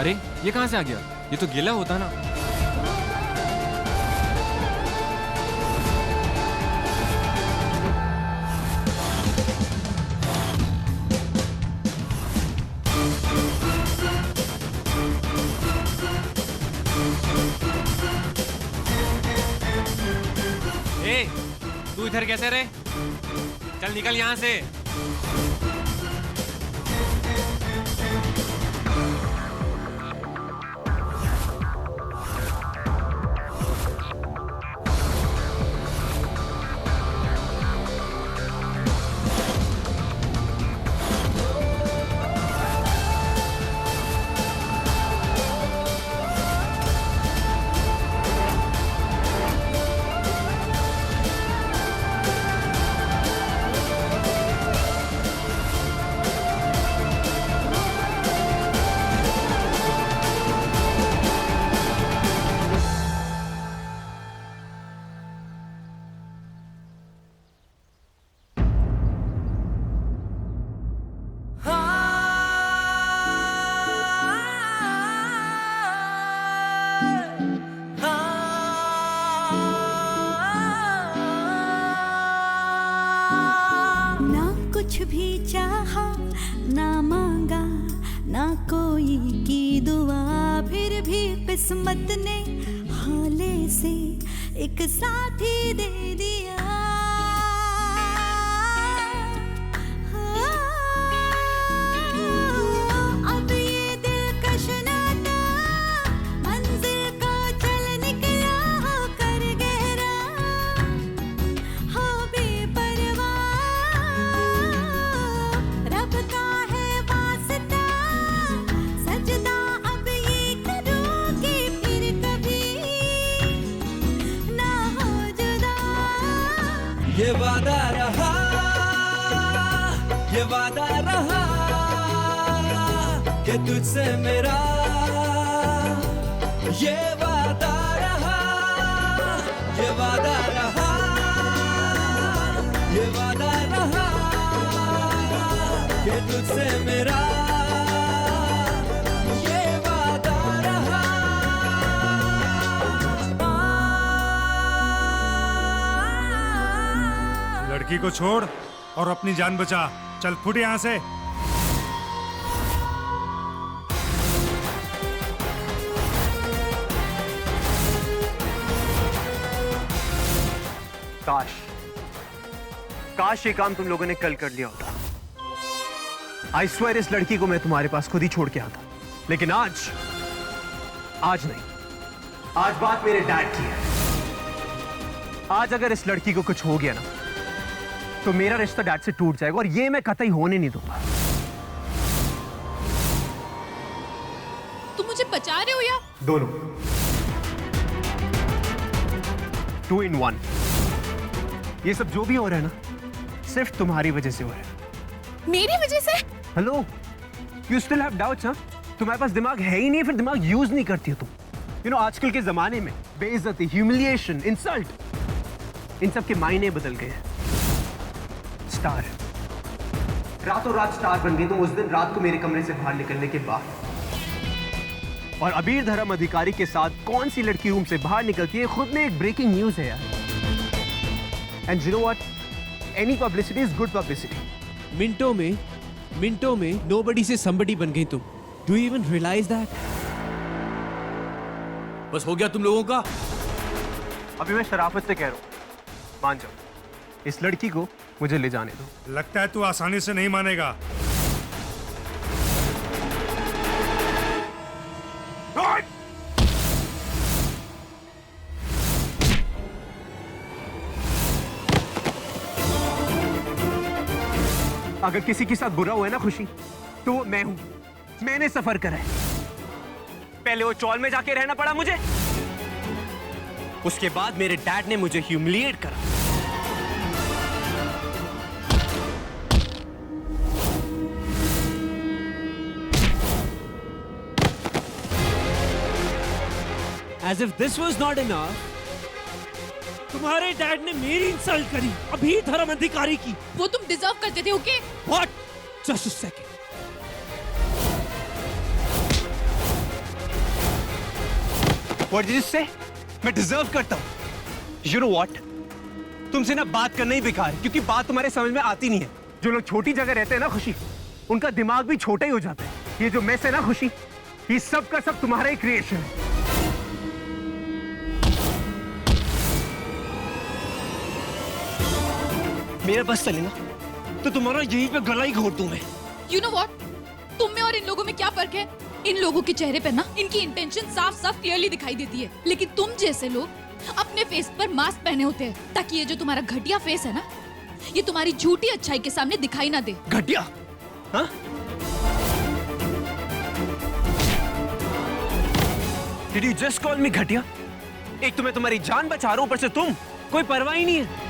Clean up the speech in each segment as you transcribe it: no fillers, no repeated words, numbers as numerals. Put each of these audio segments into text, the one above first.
अरे ये कहाँ से आ गया? ये तो गीला होता ना। ए, तू इधर कैसे रे? चल निकल यहाँ से। कुछ भी चाहा ना मांगा ना कोई की दुआ, फिर भी किस्मत ने हाले से एक साथी दे दिया। अब ये दिलकश नाता मंजिल को चल निकला होकर गहरा, हो बेपरवाह रब का है वास्ता, सजदा अब ये करूं कि फिर कभी ना हो जुदा। ये वादा रहा, ये वादा रहा कि तुझसे मेरा, ये वादा रहा, ये वादा रहा, ये वादा रहा कि तुझसे मेरा, ये वादा रहा। लड़की को छोड़ और अपनी जान बचा। चल फुट यहाँ से। काश काश ये काम तुम लोगों ने कल कर लिया होता। आई स्वेयर इस लड़की को मैं तुम्हारे पास खुद ही छोड़ के आता, लेकिन आज नहीं। आज बात मेरे डैड की है। आज अगर इस लड़की को कुछ हो गया ना तो मेरा रिश्ता डैड से टूट जाएगा, और ये मैं कतई होने नहीं दूंगा। तुम मुझे बचा रहे हो या? दोनों, 2 in 1। ये सब जो भी हो रहा है ना सिर्फ तुम्हारी वजह से हो रहा है। मेरी वजह से? Hello, you still have doubts? हाँ, तुम्हारे पास दिमाग है ही नहीं, फिर दिमाग यूज नहीं करती हो तुम। यू नो, आजकल के जमाने में बेइज्जती, ह्यूमिलिएशन, इंसल्ट, इन सब के मायने बदल गए हैं। स्टार, रातों रात स्टार बन गई तुम उस दिन रात को मेरे कमरे से बाहर निकलने के बाद। और अबीर धर्म अधिकारी के साथ कौन सी लड़की रूम से बाहर निकलती है, खुद में एक ब्रेकिंग न्यूज है यार। And you know what, any publicity is good publicity. मिनटों में नोबडी से समबडी बन गई तुम। Do you even realise that? बस हो गया तुम लोगों का। अभी मैं शराफत से कह रहा हूं, मान जाओ, इस लड़की को मुझे ले जाने दो। लगता है तू आसानी से नहीं मानेगा। अगर किसी के साथ बुरा हुआ है ना खुशी, तो वो मैं हूं। मैंने सफर करा है। पहले वो चौल में जाके रहना पड़ा मुझे, उसके बाद मेरे डैड ने मुझे ह्यूमिलिएट करा। As if this was not enough, तुम्हारे डैड ने मेरी इंसल्ट करी, अभी धर्म अधिकारी की। वो तुम डिजर्व करते थे, okay? What? Just a second. What did you say? मैं डिजर्व करता हूँ. You know what? तुमसे ना बात करना ही बेकार है, क्योंकि बात तुम्हारे समझ में आती नहीं है. जो लोग छोटी जगह रहते हैं ना खुशी, उनका दिमाग भी छोटा ही हो जाता है. ये जो मेस है ना खुशी, ये सब का सब तुम्हारा ही क्रिएशन है. मेरा बस चले ना तो तुम्हारा यहीं पे गला ही घोट दूं मैं. You know what? तुम में और इन लोगों में क्या फर्क है? इन लोगों के चेहरे पे ना इनकी इंटेंशन साफ साफ क्लियरली दिखाई देती है, लेकिन तुम जैसे लोग अपने फेस पर मास्क पहने होते हैं ताकि ये जो तुम्हारा घटिया फेस है ना, ये तुम्हारी झूठी अच्छाई के सामने दिखाई ना दे. घटिया? हाँ? Did you just call me घटिया? एक तो मैं तुम्हारी जान बचा रहा हूं, ऊपर से तुम कोई परवाह ही नहीं है.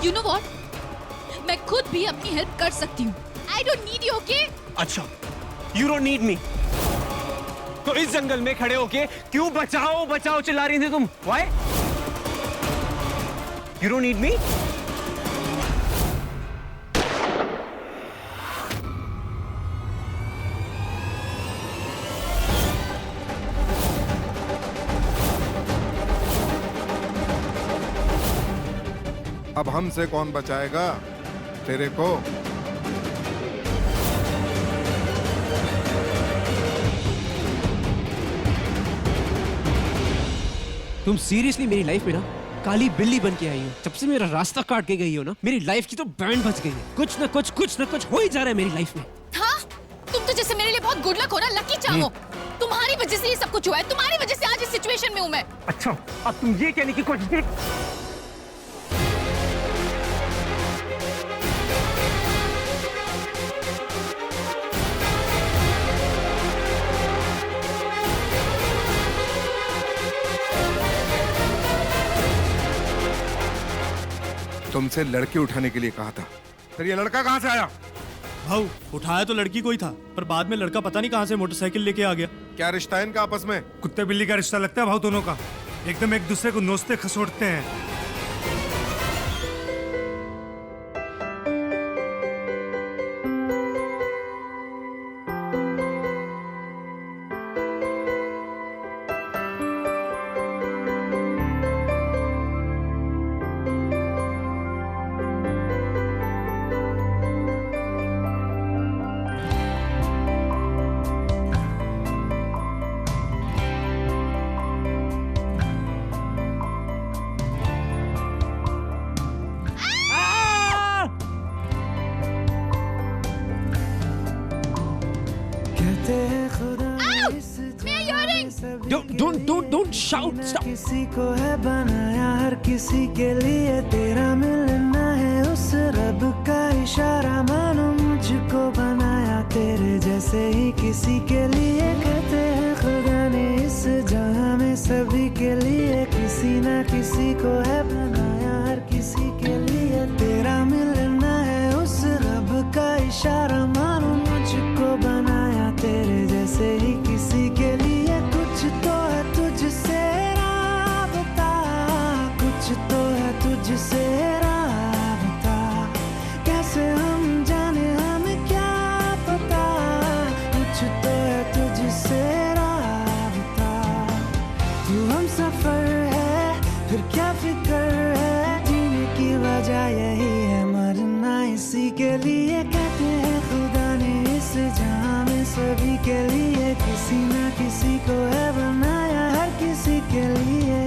You know what? मैं खुद भी अपनी हेल्प कर सकती हूँ. I don't need you, okay? अच्छा, you don't need me. तो इस जंगल में खड़े होके क्यों बचाओ बचाओ चिल्ला रही थी तुम? Why? You don't need me? अब हमसे कौन बचाएगा तेरे को? तुम सीरियसली मेरी लाइफ में ना काली बिल्ली बन के आई हो. जब से मेरा रास्ता काट के गई हो ना, मेरी लाइफ की तो बैंड बज गई है. कुछ ना कुछ हो ही जा रहा है मेरी लाइफ में. हाँ? तुम तो जैसे मेरे लिए बहुत गुड लक हो ना, लकी चाहो. तुम्हारी वजह से ये सब कुछ हुआ है. तुम्हारी वजह से आज इस सिचुएशन में हूँ मैं. अच्छा, अब तुम ये कहने की कोशिश नहीं. तुमसे लड़के उठाने के लिए कहा था, फिर ये लड़का कहाँ से आया? भाऊ, उठाया तो लड़की को ही था, पर बाद में लड़का पता नहीं कहाँ से मोटरसाइकिल लेके आ गया. क्या रिश्ता है इनका आपस में? कुत्ते बिल्ली का रिश्ता लगता है भाऊ दोनों का. एकदम एक दूसरे को नोचते खसोटते हैं. Don't shout. Stop. किसी को है बनाया हर किसी के लिए, तेरा मिलना है उस रब का इशारा. मानो मुझको बनाया तेरे जैसे ही किसी के लिए. कहते हैं खुदा ने इस जहां में सभी के लिए किसी ना किसी को है बनाया हर किसी के लिए. तेरा मिलना है उस रब का इशारा. मानो मुझको बनाया तेरे जैसे ही किसी के लिए. कुछ तो है तुझसे राबता, कुछ तो है तुझसे राबता. कैसे हम जाने हमें क्या पता. कुछ तो है तुझसे राबता. तू हम सफर है फिर क्या फिक्र है. जीने की वजह यही है, मरना इसी के लिए. कहते हैं खुदा ने इस जहां में सभी के लिए किसी ना किसी को है बनाया हर किसी के लिए.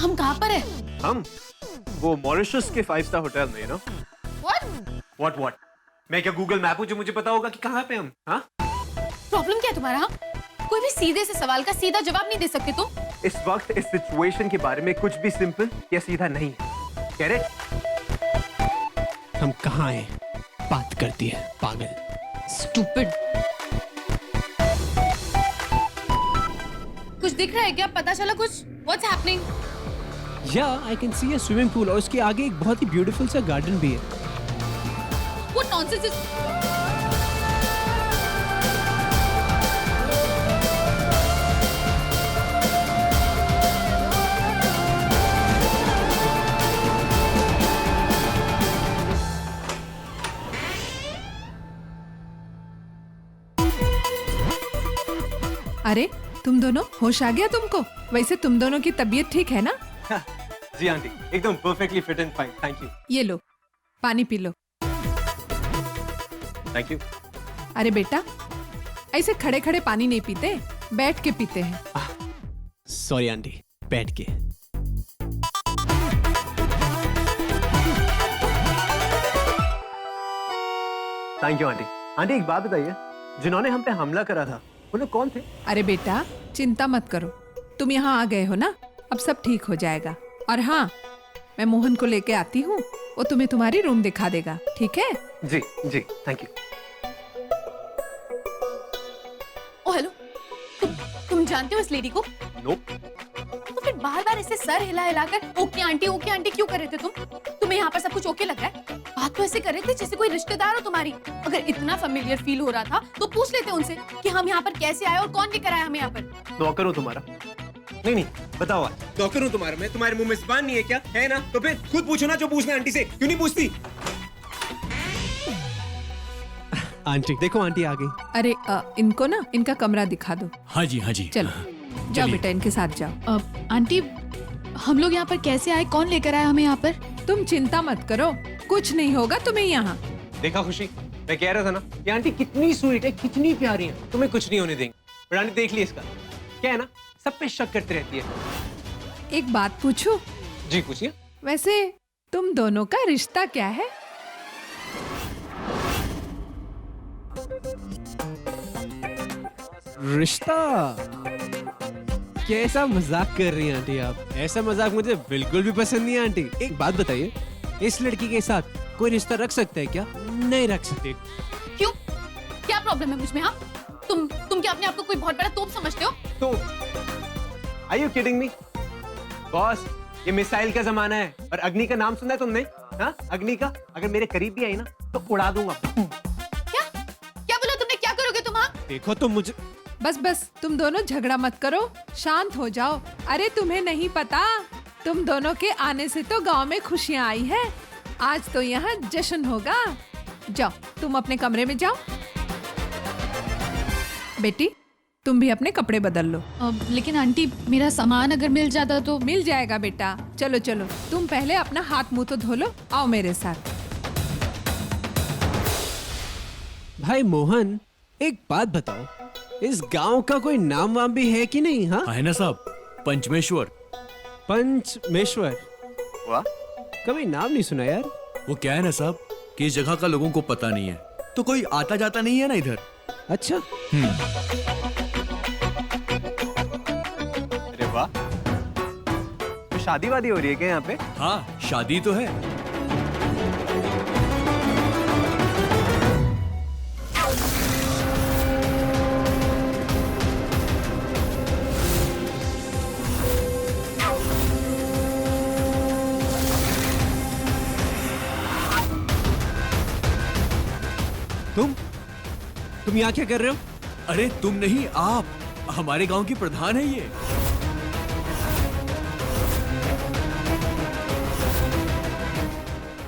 हम कहाँ पर है? हम वो मॉरिशस के 5 स्टार होटल में. नो व्हाट मैं क्या गूगल मैप हूँ जो मुझे पता होगा कि कहाँ पे हम? हाँ, प्रॉब्लम क्या है तुम्हारा? हाँ? कोई भी सीधे से सवाल का सीधा जवाब नहीं दे सकते तुम. इस वक्त इस सिचुएशन के बारे में कुछ भी सिंपल या सीधा नहीं है. Get it? हम कहाँ हैं? बात करती है, पागल। स्टूपिड। कुछ दिख रहा है क्या? पता चला कुछ? What's happening? या I can see a swimming pool और उसके आगे एक बहुत ही ब्यूटीफुल सा गार्डन भी है। What nonsense is? अरे तुम दोनों, होश आ गया तुमको? वैसे तुम दोनों की तबीयत ठीक है ना? जी आंटी, एकदम perfectly fit and fine, thank you. ये लो, पानी पी लो। Thank you. अरे बेटा, ऐसे खड़े खड़े पानी नहीं पीते, बैठ के पीते हैं। सॉरी आंटी, बैठ के। Thank you aunty. आंटी एक बात बताइए, जिन्होंने हम पे हमला करा था वो लोग कौन थे? अरे बेटा, चिंता मत करो, तुम यहाँ आ गए हो ना, अब सब ठीक हो जाएगा। और हाँ, मैं मोहन को लेके आती हूँ, वो तुम्हें तुम्हारी रूम दिखा देगा, ठीक है? जी जी, थैंक यू। ओ हेलो, तुम जानते हो इस लेडी को? नो। तो फिर बार-बार ऐसे सर हिला-हिलाकर ओके आंटी क्यों कर रहे थे तुम? तुम्हें यहाँ पर सब कुछ ओके लग रहा है? बात तो ऐसे कर रहे थे जैसे कोई रिश्तेदार हो तुम्हारी। अगर इतना फेमिलियर फील हो रहा था तो पूछ लेते उनसे कि हम यहाँ पर कैसे आए और कौन लेकर आया हमें यहाँ पर। नौकर हूँ तुम्हारा? नहीं, बताओ आज। नौकर हूँ तुम्हारा मैं? तुम्हारे मुंह में जुबान नहीं है क्या? है ना? तो फिर खुद पूछो ना जो पूछना आंटी से, क्यों नहीं पूछती? आंटी देखो, आंटी आ गई। अरे इनको ना इनका कमरा दिखा दो। हाँ जी, हाँ जी। चलो जाओ बेटा, इनके साथ जाओ। आंटी, हम लोग यहाँ पर कैसे आए? कौन लेकर आया हमें यहाँ पर? तुम चिंता मत करो, कुछ नहीं होगा तुम्हें यहाँ। देखा खुशी, मैं कह रहा था ना, ये आंटी कितनी स्वीट है, कितनी प्यारी है, तुम्हें कुछ नहीं होने देंगे। पर आंटी देख ली इसका, क्या है ना, सब पे शक करती रहती है। एक बात पूछूं? जी पूछिए। वैसे तुम दोनों का रिश्ता क्या है? रिश्ता? कैसा मजाक कर रही हैं आंटी आप? ऐसा मजाक मुझे बिल्कुल भी पसंद नहीं है आंटी। एक बात बताइए, इस लड़की के साथ कोई रिश्ता रख सकता है क्या? नहीं रख सकते। क्यों? क्या प्रॉब्लम है मुझ में? हाँ, तुम क्या अपने आप को कोई बहुत बड़ा तोप समझते हो? तो are you kidding me? Boss, ये मिसाइल का जमाना है और अग्नि का नाम सुना है तुमने? हाँ, अग्नि का? अगर मेरे करीब भी आई ना तो उड़ा दूंगा। क्या बोला तुमने? क्या करोगे तुम? हाँ, देखो तो मुझे। बस तुम दोनों झगड़ा मत करो, शांत हो जाओ। अरे तुम्हें नहीं पता, तुम दोनों के आने से तो गांव में खुशियां आई है। आज तो यहाँ जश्न होगा। जाओ तुम अपने कमरे में जाओ। बेटी, तुम भी अपने कपड़े बदल लो। लेकिन आंटी, मेरा सामान अगर मिल जाता तो? मिल जाएगा बेटा, चलो चलो, तुम पहले अपना हाथ मुंह तो धो लो, आओ मेरे साथ। भाई मोहन, एक बात बताओ, इस गांव का कोई नाम वाम भी है कि नहीं? हाँ है ना साहब, पंचमेश्वर। पंचमेश्वर? वाह, कभी नाम नहीं सुना यार। वो क्या है ना साहब कि इस जगह का लोगों को पता नहीं है, तो कोई आता जाता नहीं है ना इधर। अच्छा। अरे वाह, तो शादी वादी हो रही है क्या यहाँ पे? हाँ, शादी तो है। तुम यहाँ क्या कर रहे हो? अरे तुम नहीं, आप, हमारे गांव की प्रधान है ये।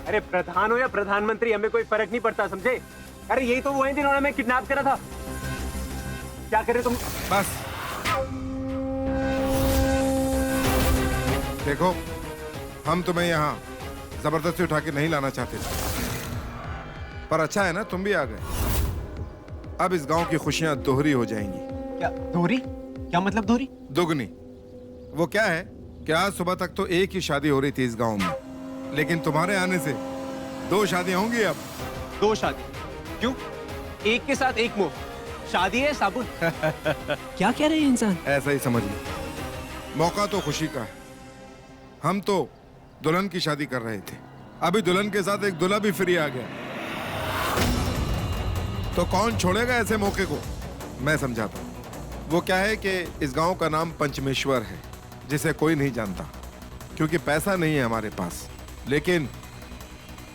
अरे प्रधान हो या प्रधानमंत्री, हमें कोई फर्क नहीं पड़ता, समझे? अरे यही तो वो हैं जिन्होंने हमें किडनैप करा था। क्या कर रहे तुम? बस देखो, हम तुम्हें यहाँ जबरदस्ती उठा के नहीं लाना चाहते थे, पर अच्छा है ना तुम भी आ गए। अब इस गांव की खुशियां दोहरी हो जाएंगी। क्या दोहरी? क्या मतलब दोहरी? दुगनी। वो क्या है कि आज सुबह तक तो एक ही शादी हो रही थी इस गांव में, लेकिन तुम्हारे आने से 2 शादियां होंगी अब। 2 शादी? क्यों? एक के साथ एक मुंह, शादी है साबुन। क्या कह रहे हैं इंसान? ऐसा ही समझ लो, मौका तो खुशी का है। हम तो दुल्हन की शादी कर रहे थे, अभी दुल्हन के साथ एक दूल्हा भी फ्री आ गया। तो कौन छोड़ेगा ऐसे मौके को? मैं समझाता हूँ। वो क्या है कि इस गांव का नाम पंचमेश्वर है, जिसे कोई नहीं जानता, क्योंकि पैसा नहीं है हमारे पास, लेकिन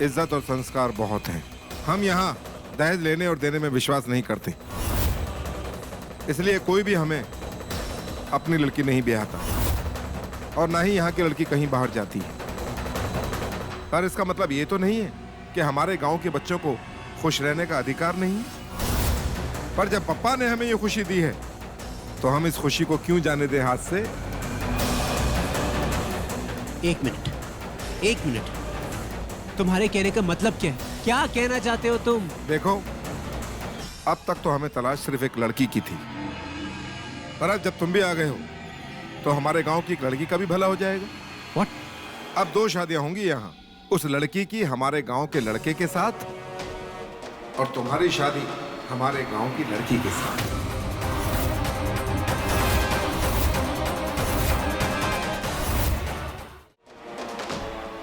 इज्जत और संस्कार बहुत हैं। हम यहाँ दहेज लेने और देने में विश्वास नहीं करते, इसलिए कोई भी हमें अपनी लड़की नहीं ब्याहता और ना ही यहाँ की लड़की कहीं बाहर जाती है। पर इसका मतलब ये तो नहीं है कि हमारे गांव के बच्चों को खुश रहने का अधिकार नहीं है। पर जब पप्पा ने हमें ये खुशी दी है तो हम इस खुशी को क्यों जाने दें हाथ से? एक मिनट, तुम्हारे कहने का मतलब क्या है? क्या कहना चाहते हो तुम? देखो, अब तक तो हमें तलाश सिर्फ एक लड़की की थी, पर अब जब तुम भी आ गए हो तो हमारे गांव की एक लड़की का भी भला हो जाएगा। What? अब 2 शादियां होंगी यहाँ, उस लड़की की हमारे गांव के लड़के के साथ और तुम्हारी शादी हमारे गांव की लड़की के साथ।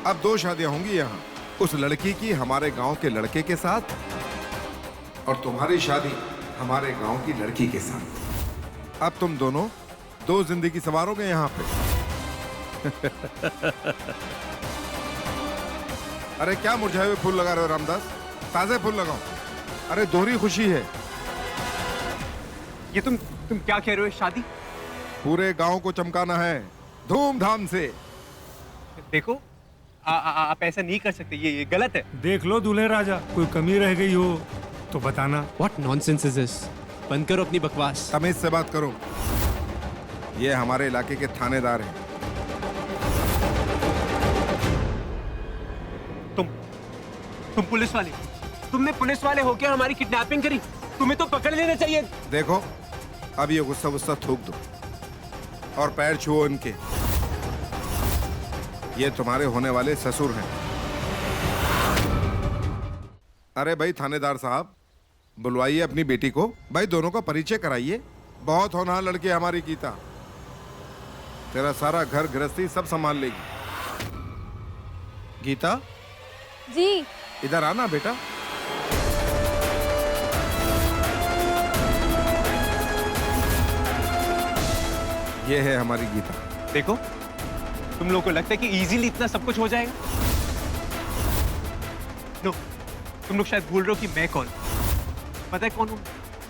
अब 2 शादियां होंगी यहाँ, उस लड़की की हमारे गांव के लड़के के साथ और तुम्हारी शादी हमारे गांव की लड़की के साथ। अब तुम दोनों 2 जिंदगी संवारोगे यहाँ पे। अरे क्या मुरझाए हुए फूल लगा रहे हो रामदास? ताजे फूल लगाओ। अरे दोहरी खुशी है। ये तुम क्या कह रहे हो? शादी पूरे गांव को चमकाना है धूमधाम से। देखो, आप ऐसा नहीं कर सकते, ये गलत है। देख लो दूल्हे राजा, कोई कमी रह गई हो तो बताना। What nonsense is this? बंद करो अपनी बकवास। तमीज से बात करो। ये हमारे इलाके के थानेदार हैं। तुम पुलिस वाले, तुमने पुलिस वाले होकर हमारी किडनैपिंग करी, तुम्हें तो पकड़ लेना चाहिए। देखो, अब ये गुस्सा थूक दो और पैर छुओ इनके। ये तुम्हारे होने वाले ससुर हैं। अरे भाई थानेदार साहब, बुलवाइए अपनी बेटी को। भाई दोनों का परिचय कराइए। बहुत होनहार लड़की है हमारी गीता, तेरा सारा घर गृहस्थी सब संभाल लेगी। गीता जी, इधर आना बेटा। ये है हमारी गीता। देखो, तुम लोगों को लगता है कि इजीली इतना सब कुछ हो जाएगा? नो, तुम लोग शायद भूल रहे हो कि मैं कौन। पता है कौन हूं?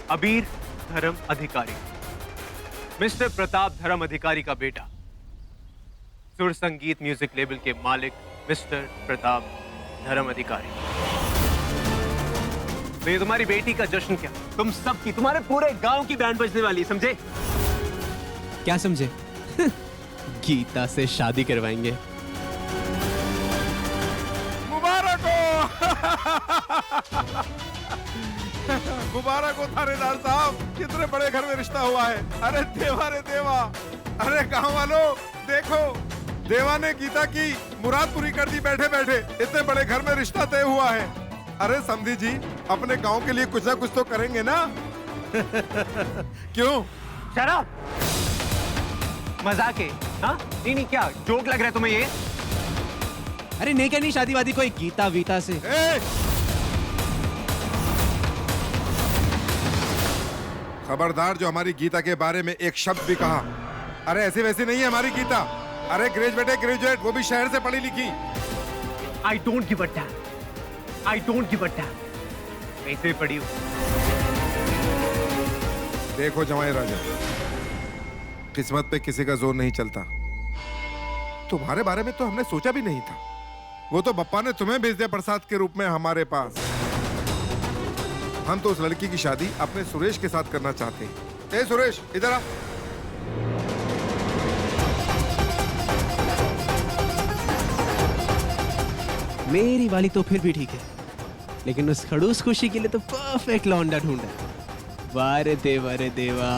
अबीर धर्म अधिकारी, मिस्टर प्रताप धर्म अधिकारी का बेटा, सुर संगीत म्यूजिक लेबल के मालिक मिस्टर प्रताप धर्म अधिकारी। तो ये तुम्हारी बेटी का जश्न क्या, तुम सबकी, तुम्हारे पूरे गांव की बैंड बजने वाली है, समझे? क्या समझे? गीता से शादी करवाएंगे। मुबारक हो। मुबारक हो थानेदार साहब, कितने बड़े घर में रिश्ता हुआ है। अरे देवा रे देवा। अरे गांव वालों देखो, देवा ने गीता की मुराद पूरी कर दी बैठे बैठे। इतने बड़े घर में रिश्ता तय हुआ है। अरे समधी जी, अपने गांव के लिए कुछ ना कुछ तो करेंगे ना। क्यों? शराब मजाक है? हाँ? नहीं, क्या जोक लग रहा है तुम्हें ये? अरे नहीं करनी शादी वादी कोई गीता वीता से। खबरदार जो हमारी गीता के बारे में एक शब्द भी कहा। अरे ऐसी वैसी नहीं है हमारी गीता। अरे ग्रेजुएट, वो भी शहर से पढ़ी लिखी। I don't give a damn. I don't give a damn. कैसे पढ़ी हो? देखो जमाई राजा, किस्मत पे किसी का जोर नहीं चलता। तुम्हारे बारे में तो हमने सोचा भी नहीं था। वो तो बप्पा ने तुम्हें भेज दिया प्रसाद के रूप में हमारे पास। हम तो उस लड़की की शादी अपने सुरेश के साथ करना चाहते हैं। ए सुरेश, इधर आ। मेरी वाली तो फिर भी ठीक है, लेकिन उस खड़ूस खुशी के लिए तो परफेक्ट लौंडा ढूंढा। वाह रे देवा रे देवा।